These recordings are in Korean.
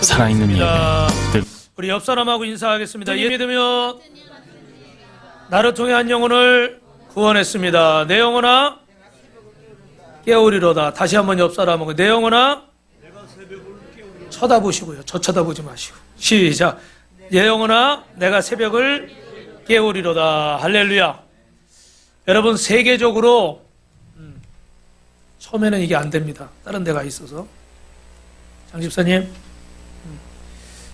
살아있는 예배. 우리 옆 사람하고 인사하겠습니다. 예배되며 나를 통해 한 영혼을 구원했습니다. 내 영혼아 깨우리로다. 다시 한번 옆 사람하고 내 영혼아 쳐다보시고요. 저 쳐다보지 마시고 시작. 내 영혼아 내가 새벽을 깨우리로다. 할렐루야. 여러분 세계적으로 처음에는 이게 안 됩니다. 다른 데가 있어서. 장 집사님,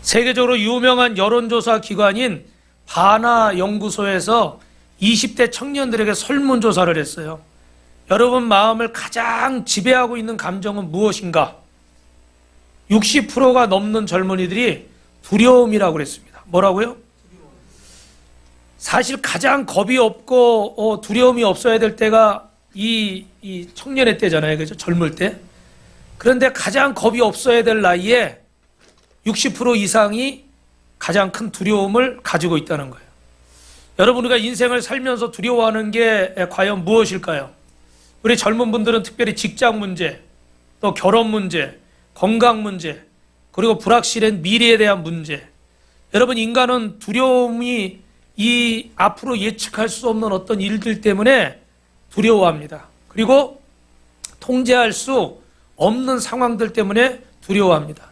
세계적으로 유명한 여론조사 기관인 바나 연구소에서 20대 청년들에게 설문조사를 했어요. 여러분 마음을 가장 지배하고 있는 감정은 무엇인가? 60%가 넘는 젊은이들이 두려움이라고 그랬습니다. 뭐라고요? 사실 가장 겁이 없고 두려움이 없어야 될 때가 이 청년의 때잖아요. 그죠? 젊을 때. 그런데 가장 겁이 없어야 될 나이에 60% 이상이 가장 큰 두려움을 가지고 있다는 거예요. 여러분 우리가 인생을 살면서 두려워하는 게 과연 무엇일까요? 우리 젊은 분들은 특별히 직장 문제, 또 결혼 문제, 건강 문제, 그리고 불확실한 미래에 대한 문제. 여러분 인간은 두려움이 이 앞으로 예측할 수 없는 어떤 일들 때문에 두려워합니다. 그리고 통제할 수 없는 상황들 때문에 두려워합니다.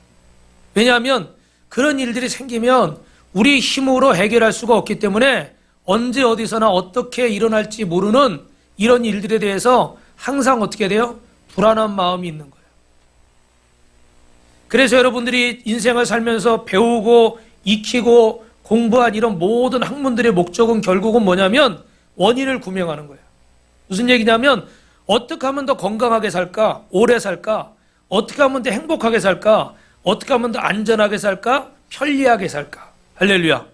왜냐하면 그런 일들이 생기면 우리 힘으로 해결할 수가 없기 때문에 언제 어디서나 어떻게 일어날지 모르는 이런 일들에 대해서 항상 어떻게 돼요? 불안한 마음이 있는 거예요. 그래서 여러분들이 인생을 살면서 배우고 익히고 공부한 이런 모든 학문들의 목적은 결국은 뭐냐면 원인을 구명하는 거예요. 무슨 얘기냐면 어떻게 하면 더 건강하게 살까? 오래 살까? 어떻게 하면 더 행복하게 살까? 어떻게 하면 더 안전하게 살까? 편리하게 살까? 할렐루야.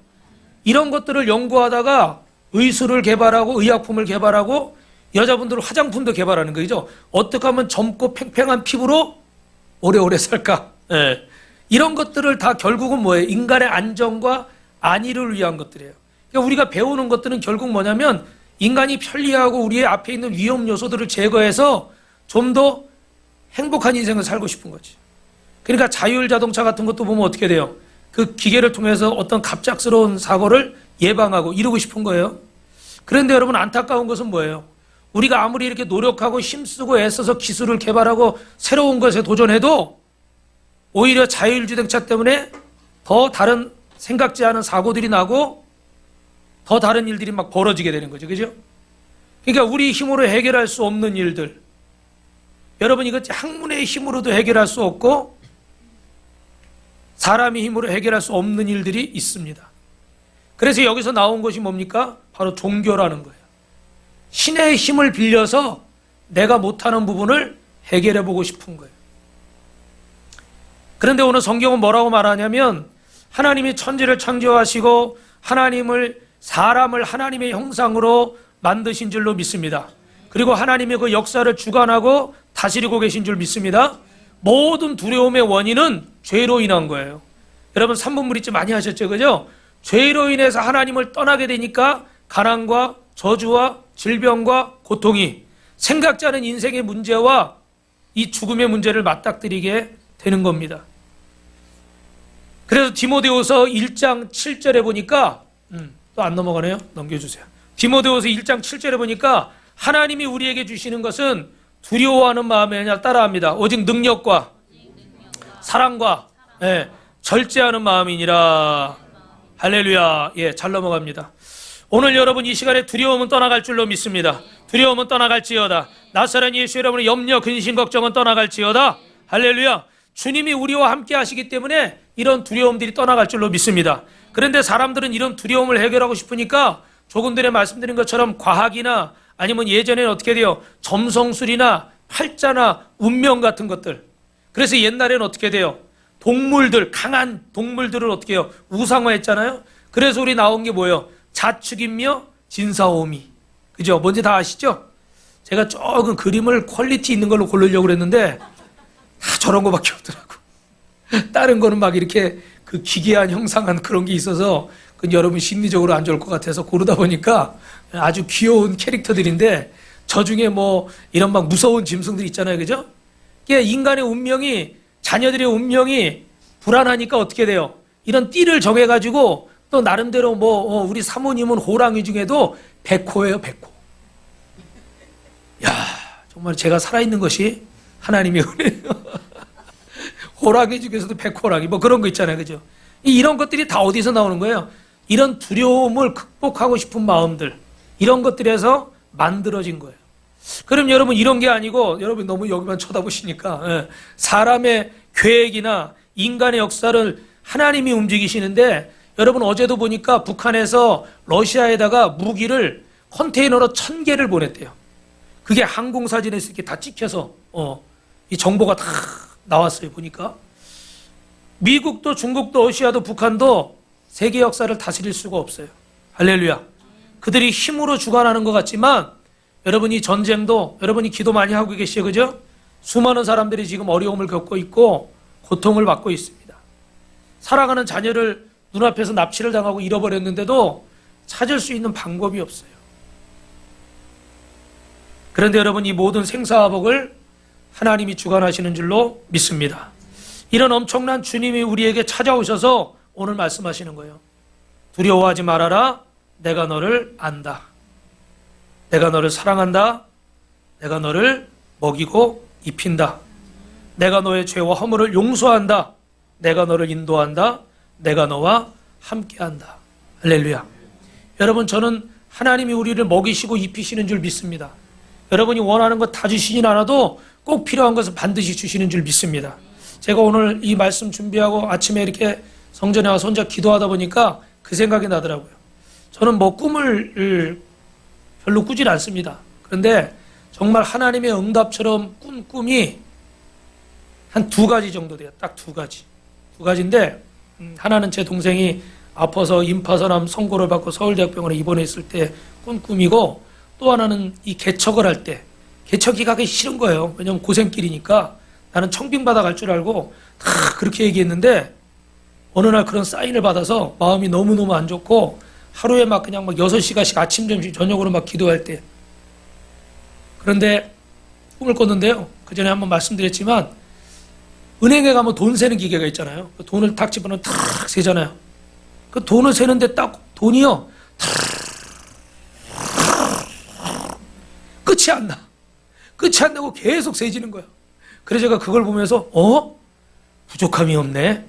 이런 것들을 연구하다가 의술을 개발하고 의약품을 개발하고 여자분들은 화장품도 개발하는 거죠. 어떻게 하면 젊고 팽팽한 피부로 오래오래 살까? 네. 이런 것들을 다 결국은 뭐예요? 인간의 안전과 안위를 위한 것들이에요. 그러니까 우리가 배우는 것들은 결국 뭐냐면 인간이 편리하고 우리의 앞에 있는 위험 요소들을 제거해서 좀 더 행복한 인생을 살고 싶은 거지. 그러니까 자율 자동차 같은 것도 보면 어떻게 돼요? 그 기계를 통해서 어떤 갑작스러운 사고를 예방하고 이러고 싶은 거예요. 그런데 여러분 안타까운 것은 뭐예요? 우리가 아무리 이렇게 노력하고 힘쓰고 애써서 기술을 개발하고 새로운 것에 도전해도 오히려 자율주행차 때문에 더 다른 생각지 않은 사고들이 나고 더 다른 일들이 막 벌어지게 되는 거죠. 그죠? 그러니까 우리 힘으로 해결할 수 없는 일들. 여러분 이거 학문의 힘으로도 해결할 수 없고 사람의 힘으로 해결할 수 없는 일들이 있습니다. 그래서 여기서 나온 것이 뭡니까? 바로 종교라는 거예요. 신의 힘을 빌려서 내가 못하는 부분을 해결해 보고 싶은 거예요. 그런데 오늘 성경은 뭐라고 말하냐면 하나님이 천지를 창조하시고 사람을 하나님의 형상으로 만드신 줄로 믿습니다. 그리고 하나님의 그 역사를 주관하고 다스리고 계신 줄 믿습니다. 모든 두려움의 원인은 죄로 인한 거예요. 여러분 3분 브릿지 많이 하셨죠, 그죠? 죄로 인해서 하나님을 떠나게 되니까 가난과 저주와 질병과 고통이 생각지 않은 인생의 문제와 이 죽음의 문제를 맞닥뜨리게 되는 겁니다. 그래서 디모데후서 1장 7절에 보니까 또 안 넘어가네요. 넘겨주세요. 디모데후서 1장 7절에 보니까 하나님이 우리에게 주시는 것은 두려워하는 마음이 아니라 따라합니다. 오직 능력과 사랑과 절제하는 마음이니라. 할렐루야. 잘 넘어갑니다. 오늘 여러분 이 시간에 두려움은 떠나갈 줄로 믿습니다. 두려움은 떠나갈지어다. 나사렛 예수 여러분의 염려, 근심, 걱정은 떠나갈지어다. 할렐루야. 주님이 우리와 함께 하시기 때문에 이런 두려움들이 떠나갈 줄로 믿습니다. 그런데 사람들은 이런 두려움을 해결하고 싶으니까 조금 전에 말씀드린 것처럼 과학이나 아니면 예전에는 어떻게 돼요? 점성술이나 팔자나 운명 같은 것들. 그래서 옛날에는 어떻게 돼요? 동물들, 강한 동물들을 어떻게 해요? 우상화했잖아요. 그래서 우리 나온 게 뭐예요? 자축인묘, 진사오미. 그죠? 뭔지 다 아시죠? 제가 조금 그림을 퀄리티 있는 걸로 고르려고 그랬는데 다 저런 거밖에 없더라고. 다른 거는 막 이렇게 그 기괴한 형상한 그런 게 있어서 그 여러분 심리적으로 안 좋을 것 같아서 고르다 보니까 아주 귀여운 캐릭터들인데 저 중에 뭐 이런 막 무서운 짐승들 있잖아요. 그죠? 인간의 운명이, 자녀들의 운명이 불안하니까 어떻게 돼요? 이런 띠를 정해가지고 또 나름대로 우리 사모님은 호랑이 중에도 백호예요, 백호. 야, 정말 제가 살아있는 것이 하나님의 은혜예요. 호랑이 중에서도 백호랑이 그런 거 있잖아요, 그죠? 이런 것들이 다 어디서 나오는 거예요? 이런 두려움을 극복하고 싶은 마음들, 이런 것들에서 만들어진 거예요. 그럼 여러분 이런 게 아니고, 여러분 너무 여기만 쳐다보시니까, 사람의 계획이나 인간의 역사를 하나님이 움직이시는데, 여러분 어제도 보니까 북한에서 러시아에다가 무기를 컨테이너로 1000개를 보냈대요. 그게 항공사진에서 이렇게 다 찍혀서 이 정보가 다 나왔어요. 보니까 미국도 중국도 러시아도 북한도 세계 역사를 다스릴 수가 없어요. 할렐루야. 그들이 힘으로 주관하는 것 같지만 여러분이 전쟁도 여러분이 기도 많이 하고 계시죠, 그죠? 수많은 사람들이 지금 어려움을 겪고 있고 고통을 받고 있습니다. 살아가는 자녀를 눈앞에서 납치를 당하고 잃어버렸는데도 찾을 수 있는 방법이 없어요. 그런데 여러분 이 모든 생사화복을 하나님이 주관하시는 줄로 믿습니다. 이런 엄청난 주님이 우리에게 찾아오셔서 오늘 말씀하시는 거예요. 두려워하지 말아라. 내가 너를 안다. 내가 너를 사랑한다. 내가 너를 먹이고 입힌다. 내가 너의 죄와 허물을 용서한다. 내가 너를 인도한다. 내가 너와 함께한다. 할렐루야. 여러분 저는 하나님이 우리를 먹이시고 입히시는 줄 믿습니다. 여러분이 원하는 것 다 주시진 않아도 꼭 필요한 것을 반드시 주시는 줄 믿습니다. 제가 오늘 이 말씀 준비하고 아침에 이렇게 성전에 와서 혼자 기도하다 보니까 그 생각이 나더라고요. 저는 꿈을 별로 꾸질 않습니다. 그런데 정말 하나님의 응답처럼 꾼 꿈이 한 2가지 정도 돼요. 딱 2가지. 2가지인데 하나는 제 동생이 아파서 임파선암 선고를 받고 서울대학병원에 입원했을 때 꾼 꿈이고, 또 하나는 이 개척을 할 때 개척이 가기 싫은 거예요. 왜냐면 고생길이니까 나는 청빙받아 갈 줄 알고 다 그렇게 얘기했는데 어느 날 그런 사인을 받아서 마음이 너무너무 안 좋고 하루에 그냥 6시간씩 아침 점심 저녁으로 기도할 때, 그런데 꿈을 꿨는데요. 그 전에 한번 말씀드렸지만 은행에 가면 돈 세는 기계가 있잖아요. 그 돈을 탁 집어넣으면 탁 세잖아요. 그 돈을 세는데 딱 돈이요 끝이 안 나. 끝이 안 나고 계속 세지는 거야. 그래서 제가 그걸 보면서 부족함이 없네.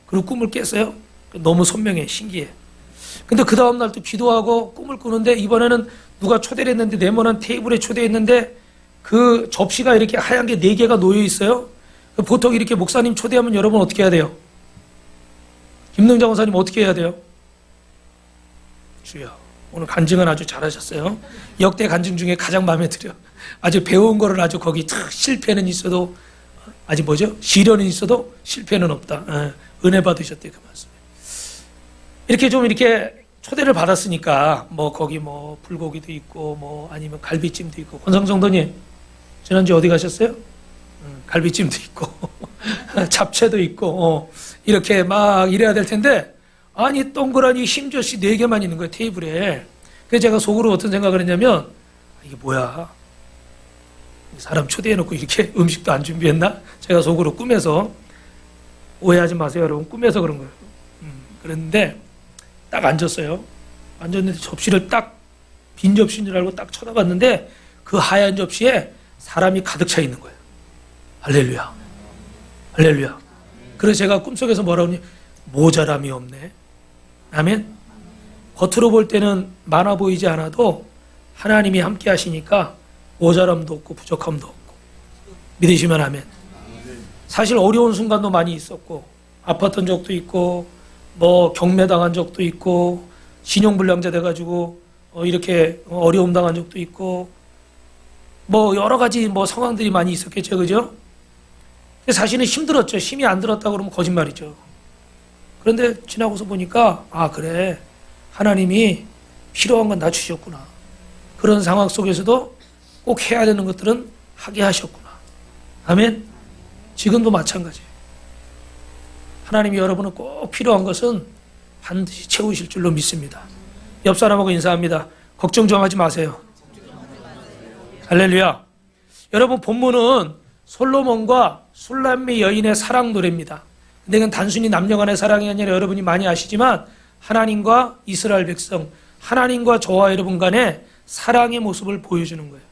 그리고 꿈을 깼어요. 너무 선명해, 신기해. 근데 그 다음 날 또 기도하고 꿈을 꾸는데 이번에는 누가 초대를 했는데 네모난 테이블에 초대했는데 그 접시가 이렇게 하얀 게 4개가 놓여 있어요. 보통 이렇게 목사님 초대하면 여러분 어떻게 해야 돼요? 김능장 원사님 어떻게 해야 돼요? 주여, 오늘 간증은 아주 잘하셨어요. 역대 간증 중에 가장 마음에 들어. 아주 배운 거를 아주 거기 실패는 있어도 아직 시련은 있어도 실패는 없다. 은혜 받으셨대, 그 말씀. 이렇게 좀 이렇게 초대를 받았으니까 거기 불고기도 있고 아니면 갈비찜도 있고. 권상정도님 지난주 어디 가셨어요? 갈비찜도 있고 잡채도 있고 이렇게 이래야 될 텐데, 아니 동그라니 흰젓이 4개만 있는 거예요, 테이블에. 그래서 제가 속으로 어떤 생각을 했냐면, 이게 뭐야, 사람 초대해놓고 이렇게 음식도 안 준비했나? 제가 속으로 꿈에서, 오해하지 마세요 여러분, 꿈에서 그런 거예요. 그랬는데 딱 앉았어요. 앉았는데 접시를 딱 빈 접시인 줄 알고 딱 쳐다봤는데 그 하얀 접시에 사람이 가득 차 있는 거예요. 할렐루야, 할렐루야. 그래서 제가 꿈속에서 뭐라고 하니, 모자람이 없네. 아멘. 겉으로 볼 때는 많아 보이지 않아도 하나님이 함께 하시니까 모자람도 없고 부족함도 없고. 믿으시면 아멘. 사실 어려운 순간도 많이 있었고, 아팠던 적도 있고, 경매당한 적도 있고, 신용불량자 돼가지고 이렇게 어려움 당한 적도 있고, 여러 가지 상황들이 많이 있었겠죠, 그죠? 사실은 힘들었죠. 힘이 안 들었다고 그러면 거짓말이죠. 그런데 지나고서 보니까, 그래, 하나님이 필요한 건 다 주셨구나. 그런 상황 속에서도 꼭 해야 되는 것들은 하게 하셨구나. 아멘. 지금도 마찬가지예요. 하나님이 여러분은 꼭 필요한 것은 반드시 채우실 줄로 믿습니다. 옆 사람하고 인사합니다. 걱정 좀 하지 마세요. 할렐루야. 여러분 본문은 솔로몬과 술람미 여인의 사랑 노래입니다. 근데 이건 단순히 남녀 간의 사랑이 아니라 여러분이 많이 아시지만 하나님과 이스라엘 백성, 하나님과 저와 여러분 간의 사랑의 모습을 보여주는 거예요.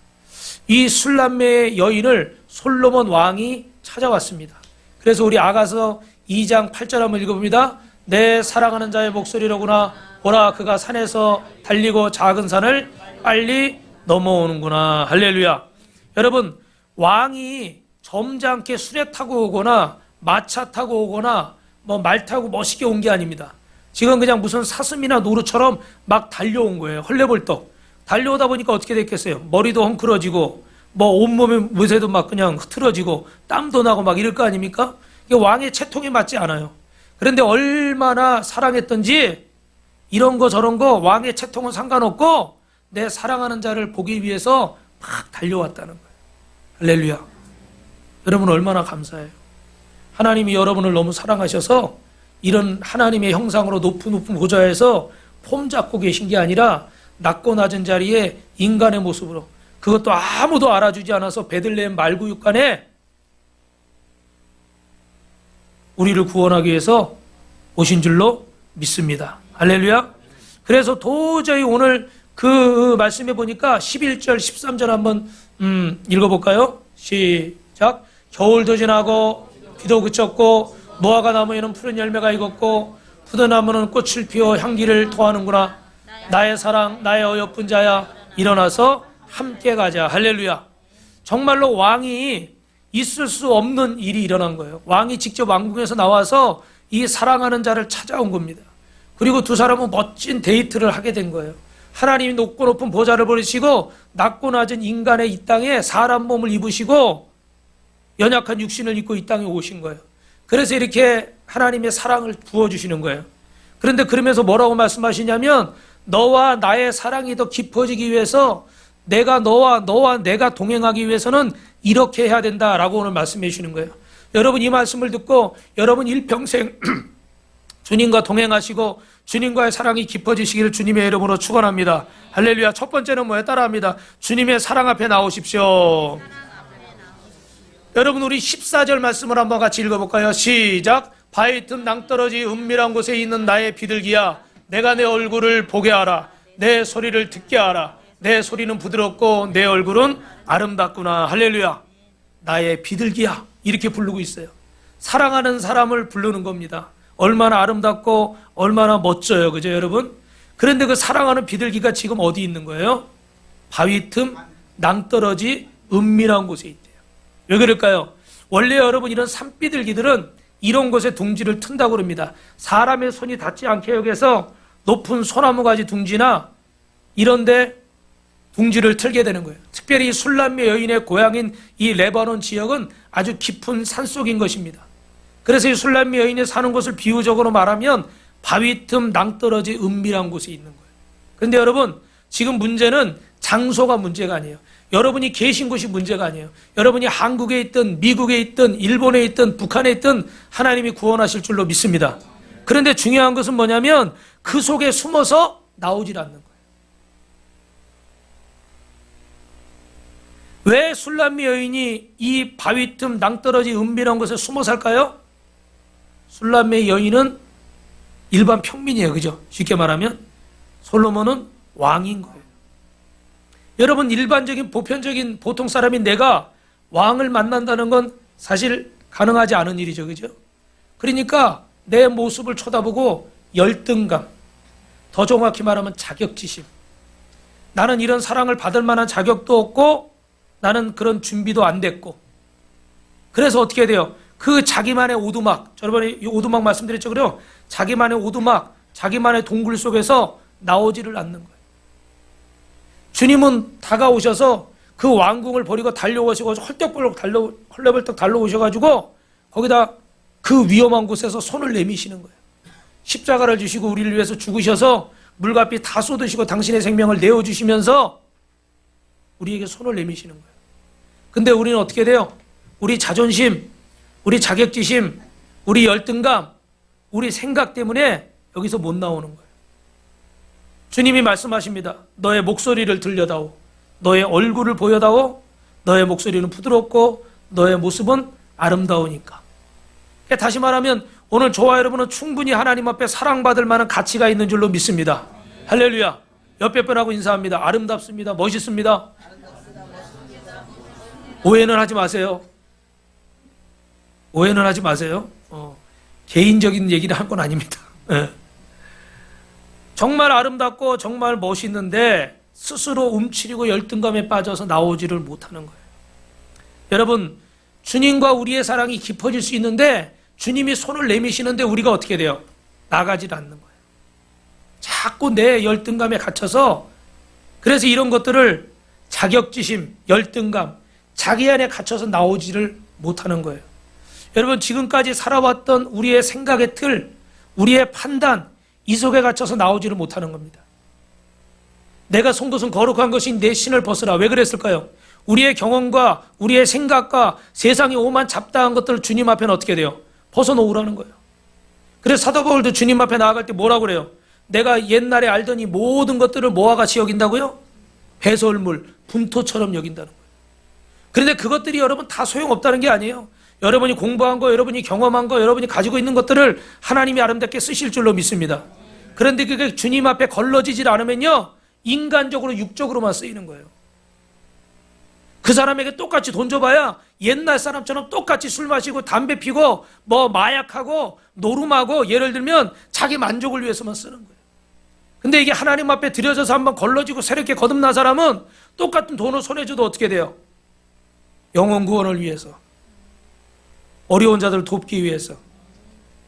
이 술람매의 여인을 솔로몬 왕이 찾아왔습니다. 그래서 우리 아가서 2장 8절 한번 읽어봅니다. 내 사랑하는 자의 목소리로구나. 보라, 그가 산에서 달리고 작은 산을 빨리 넘어오는구나. 할렐루야. 여러분, 왕이 점잖게 수레 타고 오거나 마차 타고 오거나 뭐 말 타고 멋있게 온 게 아닙니다. 지금 그냥 무슨 사슴이나 노루처럼 막 달려온 거예요. 헐레벌떡. 달려오다 보니까 어떻게 됐겠어요? 머리도 헝클어지고 뭐 온몸의 무새도 막 그냥 흐트러지고 땀도 나고 막 이럴 거 아닙니까? 이게 왕의 채통에 맞지 않아요. 그런데 얼마나 사랑했던지 이런 거 저런 거 왕의 채통은 상관없고 내 사랑하는 자를 보기 위해서 막 달려왔다는 거예요. 할렐루야. 여러분 얼마나 감사해요. 하나님이 여러분을 너무 사랑하셔서 이런 하나님의 형상으로 높은 보좌에서 폼 잡고 계신 게 아니라 낮고 낮은 자리에 인간의 모습으로, 그것도 아무도 알아주지 않아서 베들레헴 말구육간에 우리를 구원하기 위해서 오신 줄로 믿습니다. 할렐루야. 그래서 도저히 오늘 그 말씀해 보니까 11절 13절 한번 읽어볼까요? 시작. 겨울도 지나고 비도 그쳤고 무화과 나무에는 푸른 열매가 익었고 푸드나무는 꽃을 피워 향기를 토하는구나. 나의 사랑, 나의 어여쁜 자야, 일어나서 함께 가자. 할렐루야. 정말로 왕이 있을 수 없는 일이 일어난 거예요. 왕이 직접 왕궁에서 나와서 이 사랑하는 자를 찾아온 겁니다. 그리고 두 사람은 멋진 데이트를 하게 된 거예요. 하나님이 높고 높은 보좌를 버리시고 낮고 낮은 인간의 이 땅에 사람 몸을 입으시고 연약한 육신을 입고 이 땅에 오신 거예요. 그래서 이렇게 하나님의 사랑을 부어주시는 거예요. 그런데 그러면서 뭐라고 말씀하시냐면 너와 나의 사랑이 더 깊어지기 위해서 내가 너와 내가 동행하기 위해서는 이렇게 해야 된다라고 오늘 말씀해 주시는 거예요. 여러분 이 말씀을 듣고 여러분 일평생 주님과 동행하시고 주님과의 사랑이 깊어지시기를 주님의 이름으로 축원합니다. 할렐루야. 첫 번째는 뭐예요? 따라합니다. 주님의 사랑 앞에 나오십시오. 여러분 우리 14절 말씀을 한번 같이 읽어볼까요? 시작. 바위 틈 낭떠러지 은밀한 곳에 있는 나의 비둘기야, 내가 내 얼굴을 보게 하라. 내 소리를 듣게 하라. 내 소리는 부드럽고 내 얼굴은 아름답구나. 할렐루야. 나의 비둘기야, 이렇게 부르고 있어요. 사랑하는 사람을 부르는 겁니다. 얼마나 아름답고 얼마나 멋져요, 그죠 여러분? 그런데 그 사랑하는 비둘기가 지금 어디 있는 거예요? 바위 틈 낭떠러지 은밀한 곳에 있대요. 왜 그럴까요? 원래 여러분 이런 산비둘기들은 이런 곳에 둥지를 튼다고 그럽니다. 사람의 손이 닿지 않게 하기 위해서 높은 소나무 가지 둥지나 이런데 둥지를 틀게 되는 거예요. 특별히 술람미 여인의 고향인 이 레바논 지역은 아주 깊은 산속인 것입니다. 그래서 이 술람미 여인이 사는 곳을 비유적으로 말하면 바위 틈 낭떠러지 은밀한 곳에 있는 거예요. 그런데 여러분 지금 문제는 장소가 문제가 아니에요. 여러분이 계신 곳이 문제가 아니에요. 여러분이 한국에 있든 미국에 있든 일본에 있든 북한에 있든 하나님이 구원하실 줄로 믿습니다. 그런데 중요한 것은 뭐냐면 그 속에 숨어서 나오질 않는 거예요. 왜 술람미 여인이 이 바위 틈 낭떠러지 은밀한 곳에 숨어 살까요? 술람미 여인은 일반 평민이에요. 그죠? 쉽게 말하면 솔로몬은 왕인 거예요. 여러분 일반적인 보편적인 보통 사람인 내가 왕을 만난다는 건 사실 가능하지 않은 일이죠. 그죠? 그러니까 내 모습을 쳐다보고 열등감, 더 정확히 말하면 자격지심, 나는 이런 사랑을 받을 만한 자격도 없고 나는 그런 준비도 안 됐고, 그래서 어떻게 돼요? 그 자기만의 오두막, 저번에 이 오두막 말씀드렸죠. 그래요? 자기만의 오두막, 자기만의 동굴 속에서 나오지를 않는 거예요. 주님은 다가오셔서 그 왕궁을 버리고 달려오시고 헐레벌떡 달려오셔가지고 거기다 그 위험한 곳에서 손을 내미시는 거예요. 십자가를 주시고 우리를 위해서 죽으셔서 물과 피 다 쏟으시고 당신의 생명을 내어주시면서 우리에게 손을 내미시는 거예요. 근데 우리는 어떻게 돼요? 우리 자존심, 우리 자격지심, 우리 열등감, 우리 생각 때문에 여기서 못 나오는 거예요. 주님이 말씀하십니다. 너의 목소리를 들려다오. 너의 얼굴을 보여다오. 너의 목소리는 부드럽고 너의 모습은 아름다우니까. 다시 말하면 오늘 저와 여러분은 충분히 하나님 앞에 사랑받을 만한 가치가 있는 줄로 믿습니다. 할렐루야. 옆에 분하고 인사합니다. 아름답습니다. 멋있습니다. 오해는 하지 마세요. 오해는 하지 마세요. 개인적인 얘기를 할 건 아닙니다. 정말 아름답고 정말 멋있는데 스스로 움츠리고 열등감에 빠져서 나오지를 못하는 거예요. 여러분, 주님과 우리의 사랑이 깊어질 수 있는데 주님이 손을 내미시는데 우리가 어떻게 돼요? 나가질 않는 거예요. 자꾸 내 열등감에 갇혀서, 그래서 이런 것들을 자격지심, 열등감, 자기 안에 갇혀서 나오지를 못하는 거예요. 여러분, 지금까지 살아왔던 우리의 생각의 틀, 우리의 판단, 이 속에 갇혀서 나오지를 못하는 겁니다. 내가 선 것은 거룩한 것이 내 신을 벗으라. 왜 그랬을까요? 우리의 경험과 우리의 생각과 세상의 오만 잡다한 것들을 주님 앞에는 어떻게 돼요? 벗어놓으라는 거예요. 그래서 사도 바울도 주님 앞에 나아갈 때 뭐라고 그래요? 내가 옛날에 알던 이 모든 것들을 뭐와 같이 여긴다고요? 배설물, 분토처럼 여긴다는 거예요. 그런데 그것들이 여러분 다 소용없다는 게 아니에요. 여러분이 공부한 거, 여러분이 경험한 거, 여러분이 가지고 있는 것들을 하나님이 아름답게 쓰실 줄로 믿습니다. 그런데 그게 주님 앞에 걸러지질 않으면요, 인간적으로 육적으로만 쓰이는 거예요. 그 사람에게 똑같이 돈 줘봐야 옛날 사람처럼 똑같이 술 마시고 담배 피고 뭐 마약하고 노름하고, 예를 들면 자기 만족을 위해서만 쓰는 거예요. 근데 이게 하나님 앞에 들여져서 한번 걸러지고 새롭게 거듭난 사람은 똑같은 돈을 손에 줘도 어떻게 돼요? 영혼 구원을 위해서, 어려운 자들을 돕기 위해서,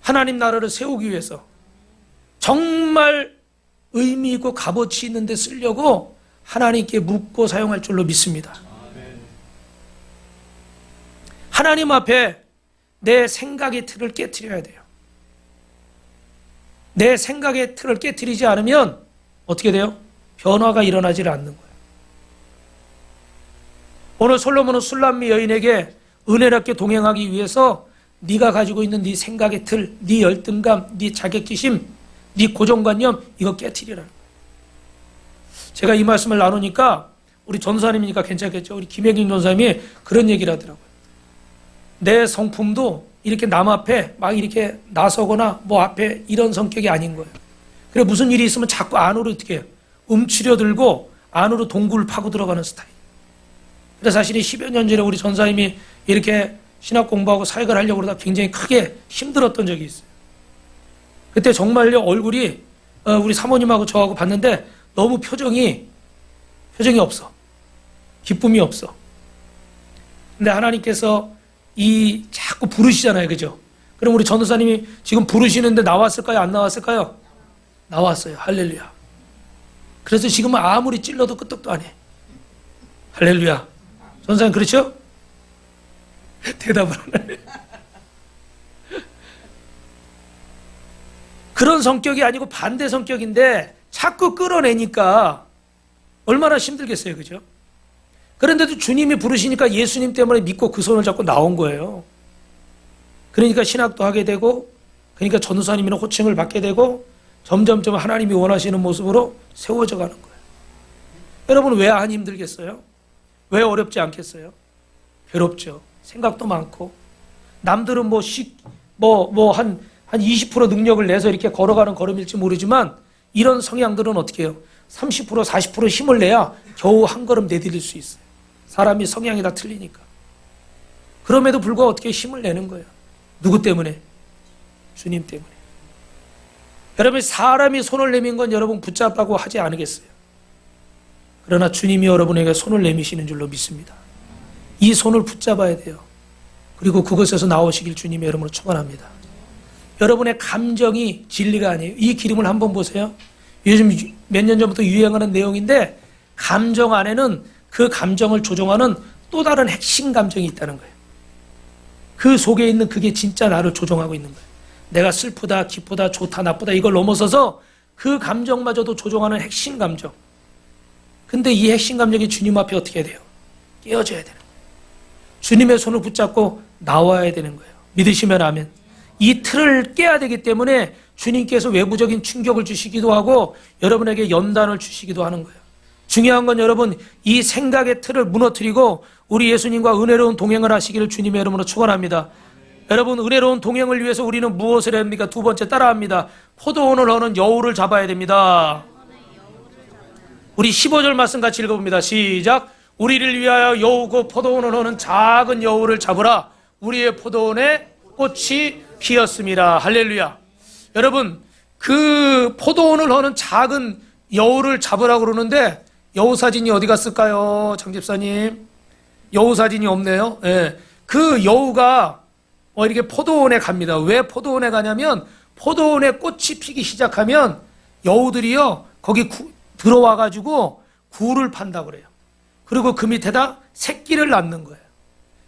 하나님 나라를 세우기 위해서 정말 의미 있고 값어치 있는 데 쓰려고 하나님께 묻고 사용할 줄로 믿습니다. 하나님 앞에 내 생각의 틀을 깨트려야 돼요. 내 생각의 틀을 깨트리지 않으면 어떻게 돼요? 변화가 일어나지 않는 거예요. 오늘 솔로몬은 술람미 여인에게 은혜롭게 동행하기 위해서 네가 가지고 있는 네 생각의 틀, 네 열등감, 네 자격지심, 네 고정관념, 이거 깨트리라는 거예요. 제가 이 말씀을 나누니까 우리 전사님이니까 괜찮겠죠? 우리 김혜경 전사님이 그런 얘기를 하더라고요. 내 성품도 이렇게 남 앞에 막 이렇게 나서거나 뭐 앞에 이런 성격이 아닌 거예요. 그래 무슨 일이 있으면 자꾸 안으로 어떻게 해요? 움츠려들고 안으로 동굴을 파고 들어가는 스타일. 근데 사실 10여 년 전에 우리 전사님이 이렇게 신학 공부하고 사역을 하려고 그러다 굉장히 크게 힘들었던 적이 있어요. 그때 정말요, 얼굴이 우리 사모님하고 저하고 봤는데 너무 표정이 없어. 기쁨이 없어. 근데 하나님께서 자꾸 부르시잖아요. 그죠? 그럼 우리 전도사님이 지금 부르시는데 나왔을까요? 안 나왔을까요? 나왔어요. 할렐루야. 그래서 지금은 아무리 찔러도 끄떡도 안 해. 할렐루야. 전도사님 그렇죠? 대답을 안 하네. 그런 성격이 아니고 반대 성격인데 자꾸 끌어내니까 얼마나 힘들겠어요. 그죠? 그런데도 주님이 부르시니까 예수님 때문에 믿고 그 손을 잡고 나온 거예요. 그러니까 신학도 하게 되고, 그러니까 전도사님이나 호칭을 받게 되고, 점점점 하나님이 원하시는 모습으로 세워져 가는 거예요. 여러분 왜 안 힘들겠어요? 왜 어렵지 않겠어요? 괴롭죠. 생각도 많고, 남들은 한 20% 능력을 내서 이렇게 걸어가는 걸음일지 모르지만 이런 성향들은 어떻게 해요? 30% 40% 힘을 내야 겨우 한 걸음 내디딜 수 있어요. 사람이 성향이 다 틀리니까. 그럼에도 불구하고 어떻게 힘을 내는 거예요? 누구 때문에? 주님 때문에. 여러분 사람이 손을 내민 건 여러분 붙잡라고 하지 않으겠어요. 그러나 주님이 여러분에게 손을 내미시는 줄로 믿습니다. 이 손을 붙잡아야 돼요. 그리고 그것에서 나오시길 주님의 이름으로 축원합니다. 여러분의 감정이 진리가 아니에요. 이 기름을 한번 보세요. 요즘 몇 년 전부터 유행하는 내용인데, 감정 안에는 그 감정을 조종하는 또 다른 핵심 감정이 있다는 거예요. 그 속에 있는 그게 진짜 나를 조종하고 있는 거예요. 내가 슬프다, 기쁘다, 좋다, 나쁘다 이걸 넘어서서 그 감정마저도 조종하는 핵심 감정. 근데 이 핵심 감정이 주님 앞에 어떻게 해야 돼요? 깨어져야 되는 거예요. 주님의 손을 붙잡고 나와야 되는 거예요. 믿으시면 아멘. 이 틀을 깨야 되기 때문에 주님께서 외부적인 충격을 주시기도 하고 여러분에게 연단을 주시기도 하는 거예요. 중요한 건 여러분 이 생각의 틀을 무너뜨리고 우리 예수님과 은혜로운 동행을 하시기를 주님의 이름으로 축원합니다. 여러분, 은혜로운 동행을 위해서 우리는 무엇을 해야 합니까? 두 번째 따라합니다. 포도원을 허는 여우를 잡아야 됩니다. 우리 15절 말씀 같이 읽어봅니다. 시작. 우리를 위하여 여우고 포도원을 허는 작은 여우를 잡으라. 우리의 포도원에 꽃이 피었습니다. 할렐루야. 여러분, 그 포도원을 허는 작은 여우를 잡으라고 그러는데 여우 사진이 어디 갔을까요? 장 집사님. 여우 사진이 없네요. 예. 그 여우가 이렇게 포도원에 갑니다. 왜 포도원에 가냐면 포도원에 꽃이 피기 시작하면 여우들이요 거기 들어와가지고 굴을 판다고 그래요. 그리고 그 밑에다 새끼를 낳는 거예요.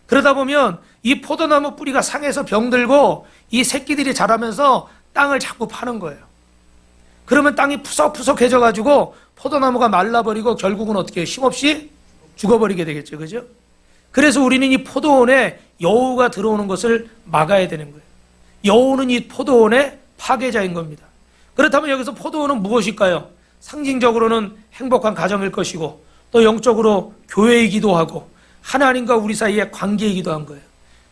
그러다 보면 이 포도나무 뿌리가 상해서 병들고 이 새끼들이 자라면서 땅을 자꾸 파는 거예요. 그러면 땅이 푸석푸석해져가지고 포도나무가 말라버리고 결국은 어떻게 해요? 힘없이 죽어버리게 되겠죠. 그죠? 그래서 우리는 이 포도원에 여우가 들어오는 것을 막아야 되는 거예요. 여우는 이 포도원의 파괴자인 겁니다. 그렇다면 여기서 포도원은 무엇일까요? 상징적으로는 행복한 가정일 것이고 또 영적으로 교회이기도 하고 하나님과 우리 사이의 관계이기도 한 거예요.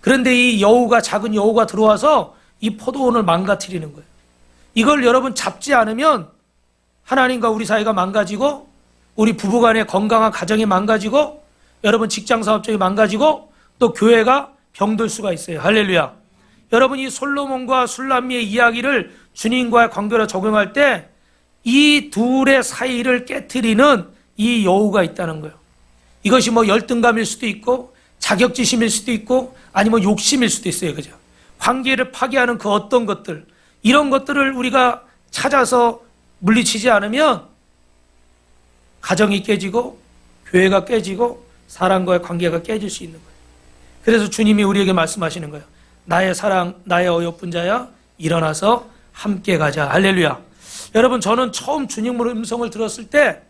그런데 이 여우가, 작은 여우가 들어와서 이 포도원을 망가뜨리는 거예요. 이걸 여러분 잡지 않으면 하나님과 우리 사이가 망가지고 우리 부부간의 건강한 가정이 망가지고 여러분 직장 사업적이 망가지고 또 교회가 병들 수가 있어요. 할렐루야. 여러분, 이 솔로몬과 술람미의 이야기를 주님과의 관계로 적용할 때 이 둘의 사이를 깨트리는 이 여우가 있다는 거예요. 이것이 뭐 열등감일 수도 있고 자격지심일 수도 있고 아니면 욕심일 수도 있어요. 그죠? 관계를 파괴하는 그 어떤 것들, 이런 것들을 우리가 찾아서 물리치지 않으면 가정이 깨지고 교회가 깨지고 사람과의 관계가 깨질 수 있는 거예요. 그래서 주님이 우리에게 말씀하시는 거예요. 나의 사랑, 나의 어여쁜 자야, 일어나서 함께 가자. 할렐루야. 여러분, 저는 처음 주님 음성을 들었을 때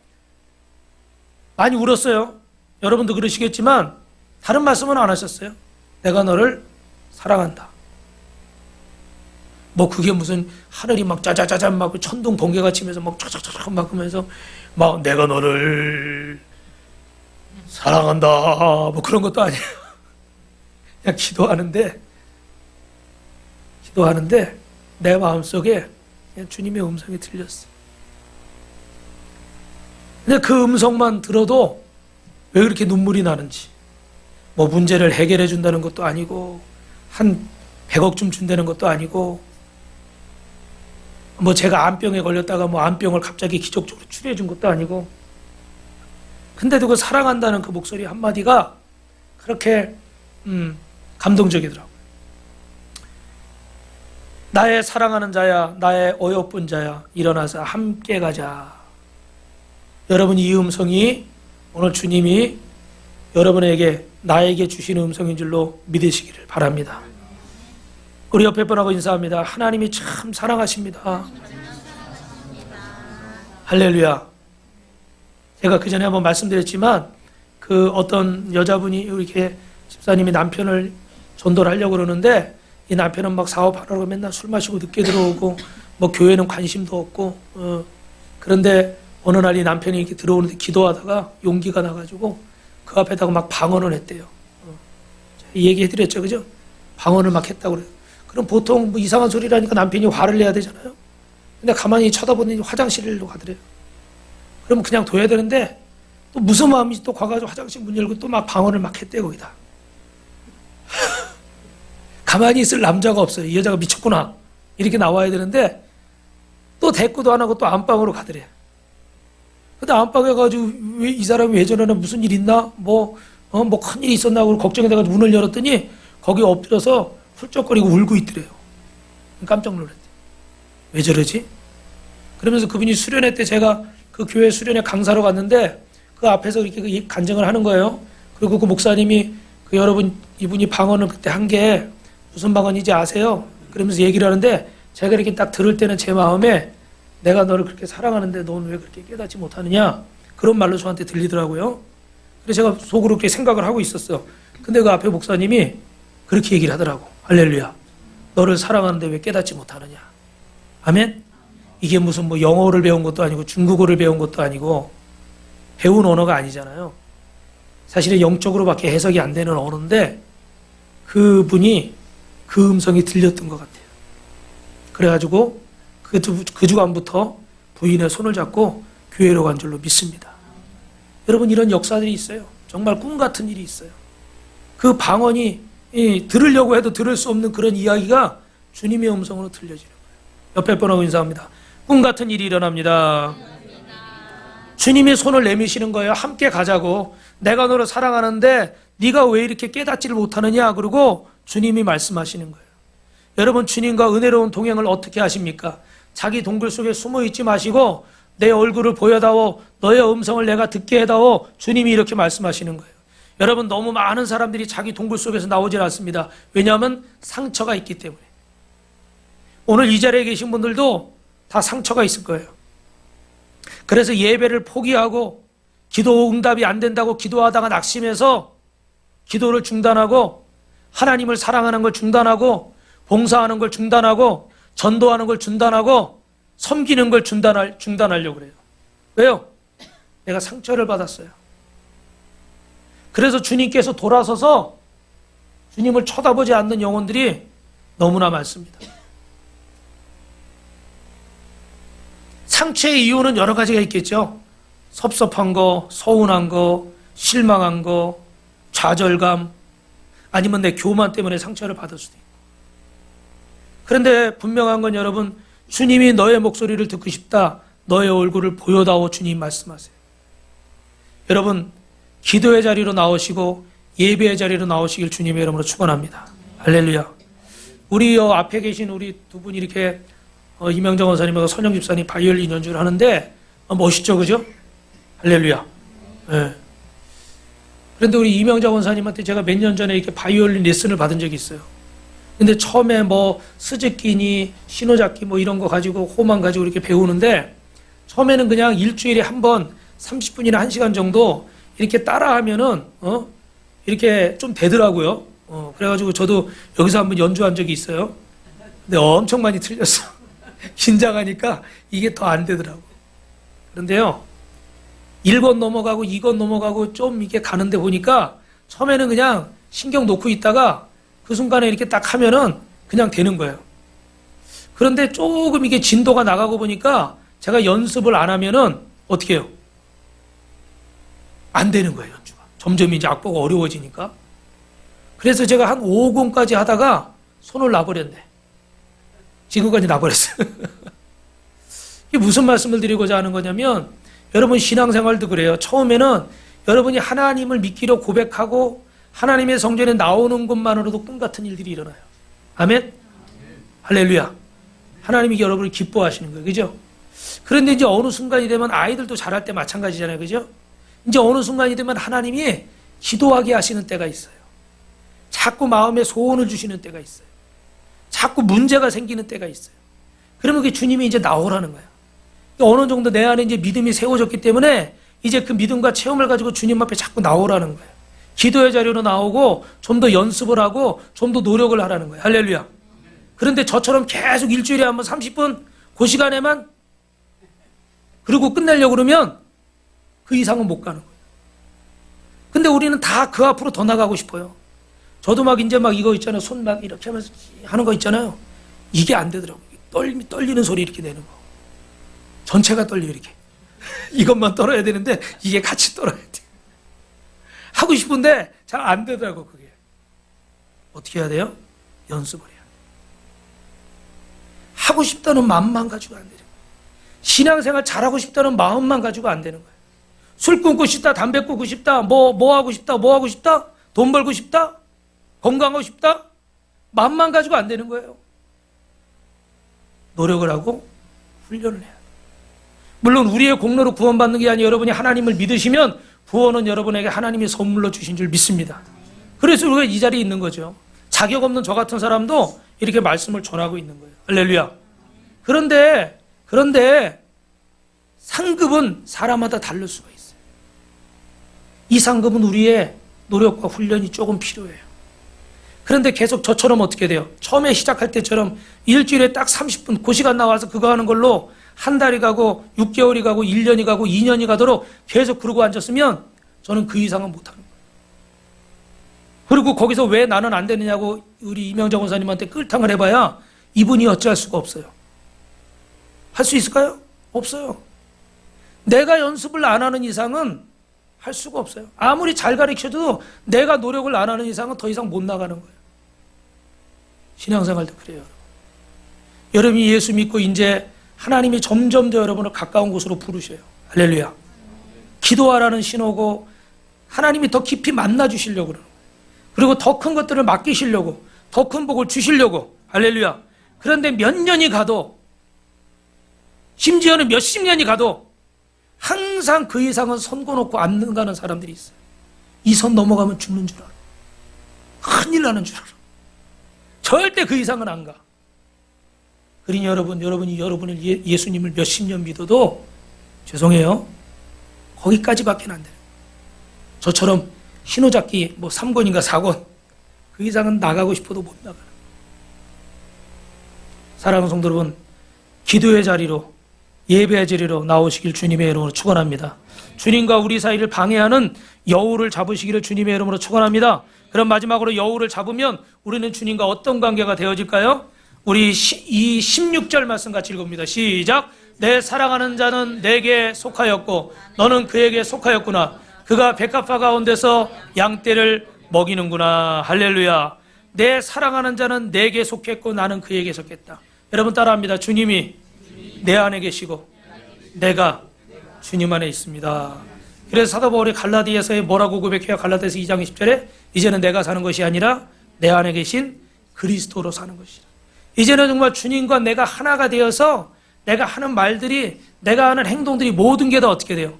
많이 울었어요. 여러분도 그러시겠지만 다른 말씀은 안 하셨어요. 내가 너를 사랑한다. 뭐 그게 무슨 하늘이 막 짜자자잔 막 천둥 번개가 치면서 막 차차차차 막 하면서 막 내가 너를 사랑한다 뭐 그런 것도 아니에요. 그냥 기도하는데 내 마음속에 그냥 주님의 음성이 들렸어. 근데 그 음성만 들어도 왜 그렇게 눈물이 나는지, 뭐 문제를 해결해 준다는 것도 아니고 한 100억쯤 준다는 것도 아니고 뭐 제가 암병에 걸렸다가 뭐 암병을 갑자기 기적적으로 치료해 준 것도 아니고, 근데도 그 사랑한다는 그 목소리 한마디가 그렇게 감동적이더라고요. 나의 사랑하는 자야, 나의 어여쁜 자야, 일어나서 함께 가자. 여러분, 이 음성이 오늘 주님이 여러분에게, 나에게 주시는 음성인 줄로 믿으시기를 바랍니다. 우리 옆에 분하고 인사합니다. 하나님이 참 사랑하십니다. 할렐루야. 제가 그 전에 한번 말씀드렸지만 그 어떤 여자분이 이렇게 집사님이 남편을 전도를 하려고 그러는데 이 남편은 막 사업하라고 맨날 술 마시고 늦게 들어오고 뭐 교회는 관심도 없고 그런데 어느 날 이 남편이 이렇게 들어오는데 기도하다가 용기가 나가지고 그 앞에다가 막 방언을 했대요. 얘기해드렸죠, 그죠? 방언을 막 했다고 그래요. 그럼 보통 뭐 이상한 소리라니까 남편이 화를 내야 되잖아요. 근데 가만히 쳐다보니 화장실로 가더래요. 그럼 그냥 둬야 되는데 또 무슨 마음인지 또 가가지고 화장실 문 열고 또 막 방언을 막 했대요, 거기다. 가만히 있을 남자가 없어요. 이 여자가 미쳤구나. 이렇게 나와야 되는데 또 대꾸도 안 하고 또 안방으로 가더래요. 근데 안방에 가지고 왜 이 사람이 왜 저러나, 무슨 일 있나? 뭐 큰일이 있었나? 하고 걱정이 돼가지고 문을 열었더니 거기 엎드려서 훌쩍거리고 울고 있더래요. 깜짝 놀랐대요. 왜 저러지? 그러면서 그분이 수련회 때 제가 그 교회 수련회 강사로 갔는데 그 앞에서 이렇게 간증을 하는 거예요. 그리고 그 목사님이 그 여러분, 이분이 방언을 그때 한 게 무슨 방언인지 아세요? 그러면서 얘기를 하는데 제가 이렇게 딱 들을 때는 제 마음에 내가 너를 그렇게 사랑하는데 넌 왜 그렇게 깨닫지 못하느냐? 그런 말로 저한테 들리더라고요. 그래서 제가 속으로 그렇게 생각을 하고 있었어요. 근데 그 앞에 목사님이 그렇게 얘기를 하더라고. 할렐루야. 너를 사랑하는데 왜 깨닫지 못하느냐? 아멘? 이게 무슨 뭐 영어를 배운 것도 아니고 중국어를 배운 것도 아니고 배운 언어가 아니잖아요. 사실은 영적으로밖에 해석이 안 되는 언어인데 그분이 그 음성이 들렸던 것 같아요. 그래가지고 그 주간부터 부인의 손을 잡고 교회로 간 줄로 믿습니다. 여러분, 이런 역사들이 있어요. 정말 꿈 같은 일이 있어요. 그 방언이 들으려고 해도 들을 수 없는 그런 이야기가 주님의 음성으로 들려지는 거예요. 옆에 분하고 인사합니다. 꿈 같은 일이 일어납니다. 주님이 손을 내미시는 거예요. 함께 가자고. 내가 너를 사랑하는데 네가 왜 이렇게 깨닫지를 못하느냐. 그러고 주님이 말씀하시는 거예요. 여러분, 주님과 은혜로운 동행을 어떻게 하십니까? 자기 동굴 속에 숨어 있지 마시고 내 얼굴을 보여다오, 너의 음성을 내가 듣게 해다오. 주님이 이렇게 말씀하시는 거예요. 여러분, 너무 많은 사람들이 자기 동굴 속에서 나오질 않습니다. 왜냐하면 상처가 있기 때문에. 오늘 이 자리에 계신 분들도 다 상처가 있을 거예요. 그래서 예배를 포기하고 기도 응답이 안 된다고 기도하다가 낙심해서 기도를 중단하고 하나님을 사랑하는 걸 중단하고 봉사하는 걸 중단하고 전도하는 걸 중단하고 섬기는 걸 중단하려고 그래요. 왜요? 내가 상처를 받았어요. 그래서 주님께서 돌아서서 주님을 쳐다보지 않는 영혼들이 너무나 많습니다. 상처의 이유는 여러 가지가 있겠죠. 섭섭한 거, 서운한 거, 실망한 거, 좌절감, 아니면 내 교만 때문에 상처를 받을 수도 있고. 그런데 분명한 건 여러분, 주님이 너의 목소리를 듣고 싶다, 너의 얼굴을 보여다오. 주님 말씀하세요. 여러분, 기도의 자리로 나오시고 예배의 자리로 나오시길 주님의 이름으로 축원합니다. 할렐루야. 우리 앞에 계신 우리 두 분이 이렇게 이명정 원사님하고 선영 집사님 바이올린 연주를 하는데 멋있죠, 그죠? 할렐루야. 네. 그런데 우리 이명정 원사님한테 제가 몇 년 전에 이렇게 바이올린 레슨을 받은 적이 있어요. 근데 처음에 뭐 스즈키니 신호잡기 뭐 이런 거 가지고 호만 가지고 이렇게 배우는데 처음에는 그냥 일주일에 한 번 30분이나 1시간 정도 이렇게 따라하면은 이렇게 좀 되더라고요. 그래가지고 저도 여기서 한번 연주한 적이 있어요. 근데 엄청 많이 틀렸어. 긴장하니까 이게 더 안 되더라고. 그런데요, 1권 넘어가고 2권 넘어가고 좀 이렇게 가는데 보니까 처음에는 그냥 신경 놓고 있다가 그 순간에 이렇게 딱 하면은 그냥 되는 거예요. 그런데 조금 이게 진도가 나가고 보니까 제가 연습을 안 하면은 어떻게 해요? 안 되는 거예요, 연주가. 점점 이제 악보가 어려워지니까. 그래서 제가 한 5권까지 하다가 손을 놔버렸네. 지금까지 놔버렸어요. 이게 무슨 말씀을 드리고자 하는 거냐면, 여러분 신앙생활도 그래요. 처음에는 여러분이 하나님을 믿기로 고백하고 하나님의 성전에 나오는 것만으로도 꿈 같은 일들이 일어나요. 아멘? 할렐루야. 하나님이 여러분을 기뻐하시는 거예요. 그죠? 그런데 이제 어느 순간이 되면 아이들도 자랄 때 마찬가지잖아요. 그죠? 이제 어느 순간이 되면 하나님이 기도하게 하시는 때가 있어요. 자꾸 마음에 소원을 주시는 때가 있어요. 자꾸 문제가 생기는 때가 있어요. 그러면 그 주님이 이제 나오라는 거예요. 어느 정도 내 안에 이제 믿음이 세워졌기 때문에 이제 그 믿음과 체험을 가지고 주님 앞에 자꾸 나오라는 거예요. 기도의 자리로 나오고 좀 더 연습을 하고 좀 더 노력을 하라는 거예요. 할렐루야. 그런데 저처럼 계속 일주일에 한 번 30분 그 시간에만 그리고 끝내려고 그러면 그 이상은 못 가는 거예요. 근데 우리는 다 그 앞으로 더 나가고 싶어요. 저도 막 이제 막 이거 있잖아요. 손 막 이렇게 하면서 하는 거 있잖아요. 이게 안 되더라고요. 떨리는 소리 이렇게 내는 거. 전체가 떨려 이렇게. 이것만 떨어야 되는데 이게 같이 떨어야 돼. 하고 싶은데 잘 안 되더라고 그게. 어떻게 해야 돼요? 연습을 해야 돼. 하고 싶다는 마음만 가지고 안 되는 거예요. 신앙생활 잘하고 싶다는 마음만 가지고 안 되는 거예요. 술 끊고 싶다, 담배 끊고 싶다, 뭐 하고 싶다, 뭐 하고 싶다, 돈 벌고 싶다, 건강하고 싶다, 마음만 가지고 안 되는 거예요. 노력을 하고 훈련을 해야 돼요. 물론 우리의 공로로 구원받는 게 아니라 여러분이 하나님을 믿으시면 구원은 여러분에게 하나님이 선물로 주신 줄 믿습니다. 그래서 우리가 이 자리에 있는 거죠. 자격 없는 저 같은 사람도 이렇게 말씀을 전하고 있는 거예요. 할렐루야. 그런데 상급은 사람마다 다를 수가 있어요. 이 상급은 우리의 노력과 훈련이 조금 필요해요. 그런데 계속 저처럼 어떻게 돼요? 처음에 시작할 때처럼 일주일에 딱 30분 그 시간 나와서 그거 하는 걸로 한 달이 가고 6개월이 가고 1년이 가고 2년이 가도록 계속 그러고 앉았으면 저는 그 이상은 못하는 거예요. 그리고 거기서 왜 나는 안 되느냐고 우리 이명정 원사님한테 끌탕을 해봐야 이분이 어찌할 수가 없어요. 할 수 있을까요? 없어요. 내가 연습을 안 하는 이상은 할 수가 없어요. 아무리 잘 가르쳐도 내가 노력을 안 하는 이상은 더 이상 못 나가는 거예요. 신앙생활도 그래요. 여러분이 예수 믿고 이제 하나님이 점점 더 여러분을 가까운 곳으로 부르셔요. 할렐루야. 기도하라는 신호고 하나님이 더 깊이 만나주시려고 그러는 거예요. 그리고 더 큰 것들을 맡기시려고, 더 큰 복을 주시려고. 할렐루야. 그런데 몇 년이 가도, 심지어는 몇십 년이 가도 항상 그 이상은 선 그어놓고 안 가는 사람들이 있어요. 이 선 넘어가면 죽는 줄 알아. 큰일 나는 줄 알아. 절대 그 이상은 안 가. 그러니 여러분이 여러분을 예수님을 몇십 년 믿어도 죄송해요. 거기까지밖에 안 돼요. 저처럼 신호잡기 뭐 3권인가 4권 그 이상은 나가고 싶어도 못 나가요. 사랑하는 성도 여러분, 기도의 자리로, 예배의 자리로 나오시길 주님의 이름으로 축원합니다. 주님과 우리 사이를 방해하는 여우를 잡으시기를 주님의 이름으로 축원합니다. 그럼 마지막으로 여우를 잡으면 우리는 주님과 어떤 관계가 되어질까요? 우리 이 16절 말씀 같이 읽어봅니다. 시작. 내 사랑하는 자는 내게 속하였고 너는 그에게 속하였구나. 그가 백합화 가운데서 양떼를 먹이는구나. 할렐루야. 내 사랑하는 자는 내게 속했고 나는 그에게 속했다. 여러분 따라합니다. 주님이 내 안에 계시고 내가 주님 안에 있습니다. 그래서 사도 바울이 갈라디아서에 뭐라고 고백해요? 갈라디아서 2장 20절에 이제는 내가 사는 것이 아니라 내 안에 계신 그리스도로 사는 것이라. 이제는 정말 주님과 내가 하나가 되어서 내가 하는 말들이, 내가 하는 행동들이 모든 게 다 어떻게 돼요?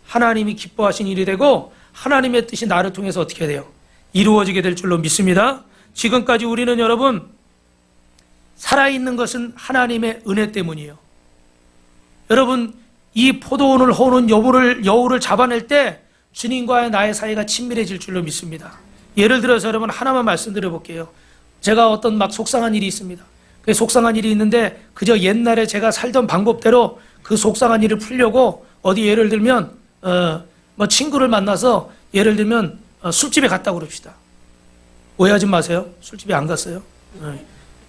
하나님이 기뻐하신 일이 되고 하나님의 뜻이 나를 통해서 어떻게 돼요? 이루어지게 될 줄로 믿습니다. 지금까지 우리는 여러분 살아있는 것은 하나님의 은혜 때문이에요. 여러분 이 포도원을 허우는 여우를 잡아낼 때 주님과 나의 사이가 친밀해질 줄로 믿습니다. 예를 들어서 여러분 하나만 말씀드려 볼게요. 제가 어떤 막 속상한 일이 있습니다. 그 속상한 일이 있는데 그저 옛날에 제가 살던 방법대로 그 속상한 일을 풀려고 어디 예를 들면 뭐 친구를 만나서 예를 들면 술집에 갔다 그럽시다. 오해하지 마세요. 술집에 안 갔어요.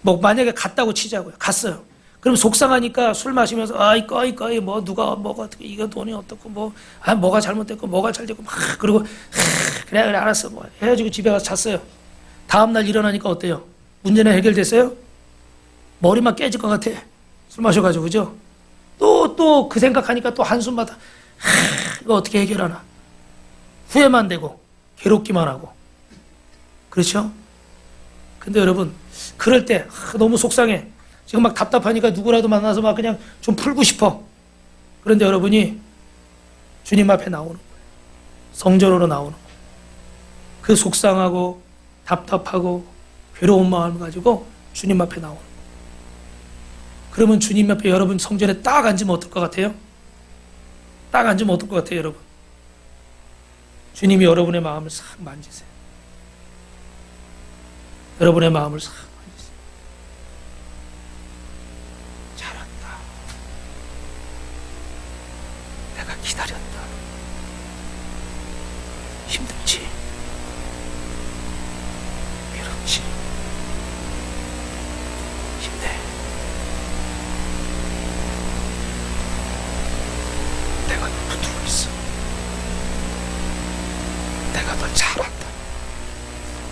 뭐 만약에 갔다고 치자고요. 갔어요. 그럼 속상하니까 술 마시면서 꺼이 뭐 누가 뭐가 어떻게 이거 돈이 어떻고 뭐가 잘못됐고 뭐가 잘 됐고 막 그리고 그래 알았어 뭐 해가지고 집에 가서 잤어요. 다음 날 일어나니까 어때요? 문제는 해결됐어요? 머리만 깨질 것 같아. 술 마셔가지고 그죠? 또 그 생각하니까 또 한숨마다 이거 어떻게 해결하나? 후회만 되고 괴롭기만 하고 그렇죠? 근데 여러분 그럴 때 너무 속상해. 지금 막 답답하니까 누구라도 만나서 막 그냥 좀 풀고 싶어. 그런데 여러분이 주님 앞에 나오는 거예요. 성전으로 나오는 거예요. 그 속상하고 답답하고 괴로운 마음을 가지고 주님 앞에 나오는 거예요. 그러면 주님 앞에 여러분 성전에 딱 앉으면 어떨 것 같아요? 딱 앉으면 어떨 것 같아요, 여러분? 주님이 여러분의 마음을 싹 만지세요. 여러분의 마음을 싹 만지세요. 잘한다. 내가 기다렸다. 힘들지? 괴롭지? 힘내. 내가 널 붙들고 있어. 내가 널 잘한다.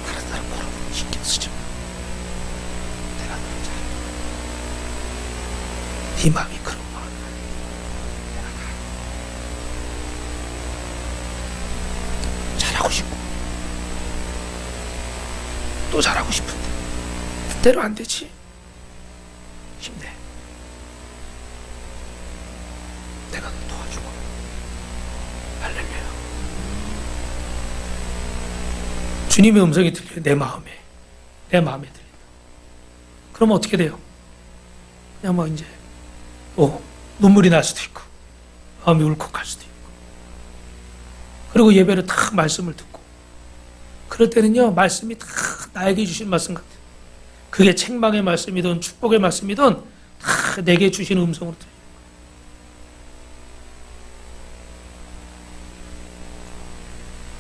다른 사람 보러 신경 쓰지 마. 내가 널 잘해. 네 마음이 그런 마음이야. 내가 잘하고 싶고 또 잘하고 싶은데 뜻대로 안 되지. 힘내. 내가 너 도와주고. 할렐루야. 주님의 음성이 들려요. 내 마음에 들린다. 그러면 어떻게 돼요? 그냥 막 이제 눈물이 날 수도 있고 마음이 울컥할 수도 있고 그리고 예배를 딱 말씀을 듣고 그럴 때는요 말씀이 다 나에게 주신 말씀 같아요. 그게 책망의 말씀이든 축복의 말씀이든 다 내게 주신 음성으로 들려요.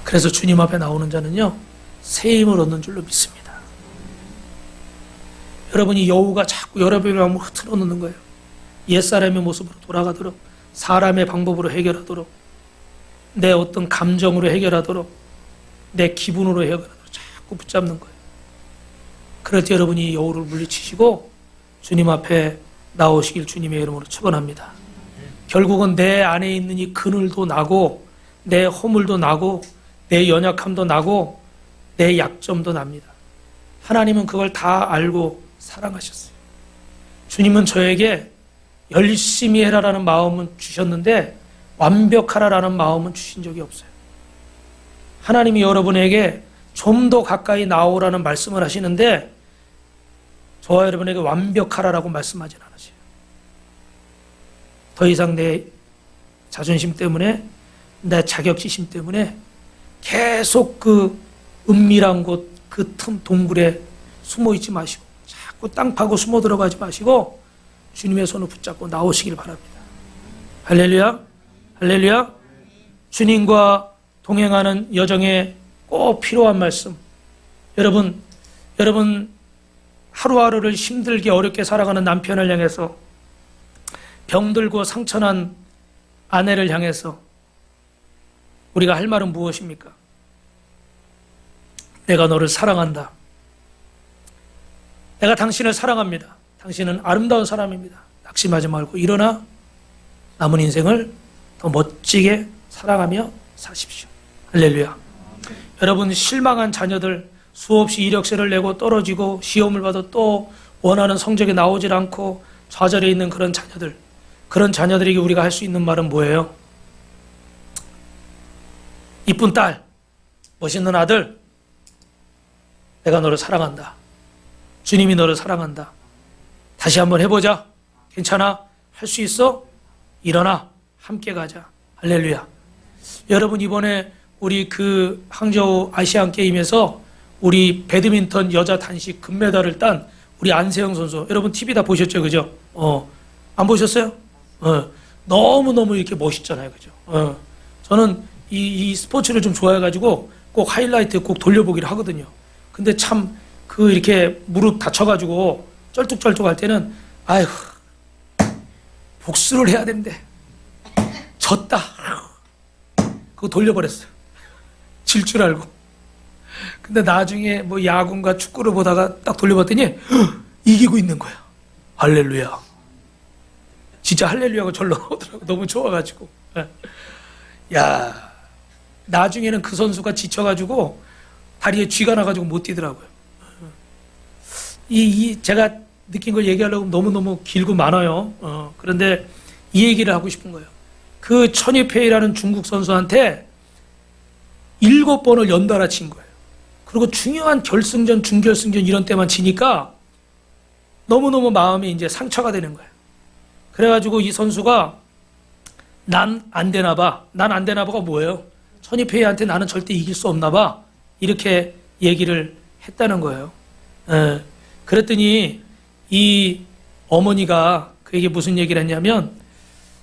그래서 주님 앞에 나오는 자는요 새 힘을 얻는 줄로 믿습니다. 여러분이 여우가 자꾸 여러분의 마음을 흐트러 놓는 거예요. 옛사람의 모습으로 돌아가도록, 사람의 방법으로 해결하도록, 내 어떤 감정으로 해결하도록, 내 기분으로 해결하도록 자꾸 붙잡는 거예요. 그럴 때 여러분이 여우를 물리치시고 주님 앞에 나오시길 주님의 이름으로 축원합니다. 결국은 내 안에 있는 이 그늘도 나고, 내 허물도 나고, 내 연약함도 나고, 내 약점도 납니다. 하나님은 그걸 다 알고 사랑하셨어요. 주님은 저에게 열심히 해라라는 마음은 주셨는데 완벽하라라는 마음은 주신 적이 없어요. 하나님이 여러분에게 좀 더 가까이 나오라는 말씀을 하시는데 저와 여러분에게 완벽하라라고 말씀하진 않으세요. 더 이상 내 자존심 때문에, 내 자격지심 때문에 계속 그 은밀한 곳, 그 틈 동굴에 숨어 있지 마시고, 자꾸 땅 파고 숨어 들어가지 마시고 주님의 손을 붙잡고 나오시길 바랍니다. 할렐루야, 할렐루야. 주님과 동행하는 여정에 꼭 필요한 말씀. 여러분 하루하루를 힘들게 어렵게 살아가는 남편을 향해서, 병들고 상처난 아내를 향해서 우리가 할 말은 무엇입니까? 내가 너를 사랑한다. 내가 당신을 사랑합니다. 당신은 아름다운 사람입니다. 낙심하지 말고 일어나 남은 인생을 더 멋지게 사랑하며 사십시오. 할렐루야. 여러분, 실망한 자녀들, 수없이 이력서를 내고 떨어지고 시험을 봐도 또 원하는 성적이 나오질 않고 좌절해 있는 그런 자녀들, 그런 자녀들에게 우리가 할 수 있는 말은 뭐예요? 이쁜 딸, 멋있는 아들, 내가 너를 사랑한다. 주님이 너를 사랑한다. 다시 한번 해보자. 괜찮아? 할 수 있어? 일어나. 함께 가자. 할렐루야. 여러분, 이번에 우리 그 항저우 아시안 게임에서 우리 배드민턴 여자 단식 금메달을 딴 우리 안세영 선수, 여러분 TV 다 보셨죠? 그죠? 안 보셨어요? 너무너무 이렇게 멋있잖아요. 그죠? 저는 이 스포츠를 좀 좋아해가지고 꼭 하이라이트 꼭 돌려보기를 하거든요. 근데 참 그 이렇게 무릎 다쳐가지고 쩔뚝쩔뚝 할 때는 아이고, 복수를 해야 되는데 졌다. 그거 돌려버렸어요. 질 줄 알고. 근데 나중에 뭐 야구인가 축구를 보다가 딱 돌려봤더니 이기고 있는 거야. 할렐루야. 진짜 할렐루야가 절로 나오더라고. 너무 좋아가지고. 야, 나중에는 그 선수가 지쳐가지고 다리에 쥐가 나가지고 못 뛰더라고요. 제가 느낀 걸 얘기하려고 너무너무 길고 많아요. 그런데 이 얘기를 하고 싶은 거예요. 그 천이페이라는 중국 선수한테 7번을 연달아 친 거예요. 그리고 중요한 결승전, 준결승전 이런 때만 지니까 너무너무 마음이 이제 상처가 되는 거예요. 그래가지고 이 선수가 난 안 되나 봐. 난 안 되나 봐가 뭐예요? 천이페이한테 나는 절대 이길 수 없나 봐. 이렇게 얘기를 했다는 거예요. 그랬더니 이 어머니가 그에게 무슨 얘기를 했냐면,